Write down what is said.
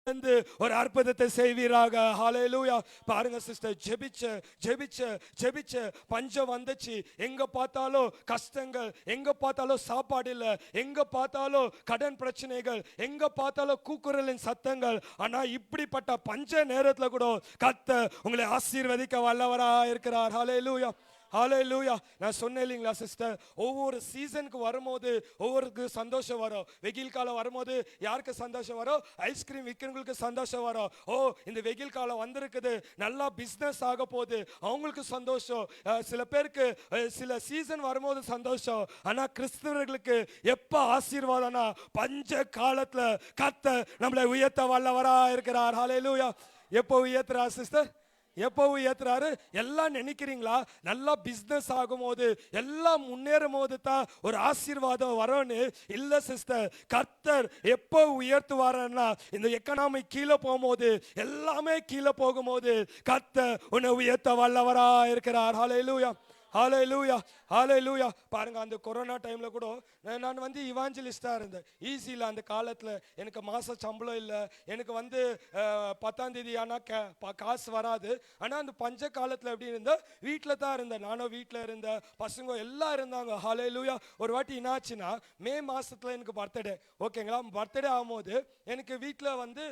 ஒரு அற்புதத்தை செய்வீராக. ஹalleluya. பாருங்க சிஸ்டர், ஜெபிச்ச பஞ்சம் வந்துச்சு. எங்க பார்த்தாலும் கஷ்டங்கள், எங்க பார்த்தாலும் சாப்பாடு இல்ல, எங்க பார்த்தாலும் கடன் பிரச்சனைகள், எங்க பார்த்தாலும் கூக்குரலின் சத்தங்கள். ஆனா இப்படிப்பட்ட பஞ்ச நேரத்துல கூட கர்த்தர் உங்களை ஆசீர்வதிக்க வல்லவரா இருக்கிறார். ஹalleluya. ஹalleluya. நான் சொன்னேன் இல்லைங்களா சிஸ்டர், ஒவ்வொரு சீசனுக்கு வரும்போது ஒவ்வொருக்கு சந்தோஷம் வரும். வெயில் காலம் வரும்போது யாருக்கு சந்தோஷம் வரும்? ஐஸ்கிரீம் விற்கிறவங்களுக்கு சந்தோஷம் வரும். ஓ, இந்த வெயில் காலம் வந்திருக்குது, நல்லா பிஸ்னஸ் ஆக போகுது, அவங்களுக்கு சந்தோஷம். சில பேருக்கு சில சீசன் வரும்போது சந்தோஷம். ஆனா கிறிஸ்தவர்களுக்கு எப்ப ஆசீர்வாதம்னா பஞ்ச காலத்துல கர்த்தர் நம்மளை உயர்த்த வல்லவரா இருக்கிறார். ஹalleluya. எப்போ உயர்த்துறார் சிஸ்டர்? எப்போ உயர்த்துறாரு? எல்லாம் நினைக்கிறீங்களா நல்லா பிசினஸ் ஆகும் போது, எல்லாம் முன்னேறும் போது தான் ஒரு ஆசீர்வாதம் வரும்னு? இல்ல சிஸ்டர், கர்த்தர் எப்போ உயர்த்துவாருன்னா இந்த எக்கனாமி கீழே போகும்போது, எல்லாமே கீழே போகும்போது கர்த்தர் உன்னை உயர்த்த வல்லவரா இருக்கிறார். ஹalleluya. ஹalleluya. ஹalleluya. பாருங்க, அந்த கொரோனா டைம்ல கூட நான் வந்து இவாஞ்சலிஸ்டா இருந்தேன். ஈஸியில் அந்த காலத்துல எனக்கு மாச சம்பளம் இல்லை, எனக்கு வந்து 10ஆம் தேதி ஆனா காசு வராது. ஆனா அந்த பஞ்ச காலத்துல எப்படி இருந்தேன்? வீட்டில் தான் இருந்தேன். நானும் வீட்டில் இருந்தேன், பசங்க எல்லாம் இருந்தாங்க. ஹalleluya. ஒரு வாட்டி என்னாச்சுன்னா, மே மாசத்துல எனக்கு பர்த்டே, ஓகேங்களா? பர்த்டே ஆகும்போது எனக்கு வீட்டில் வந்து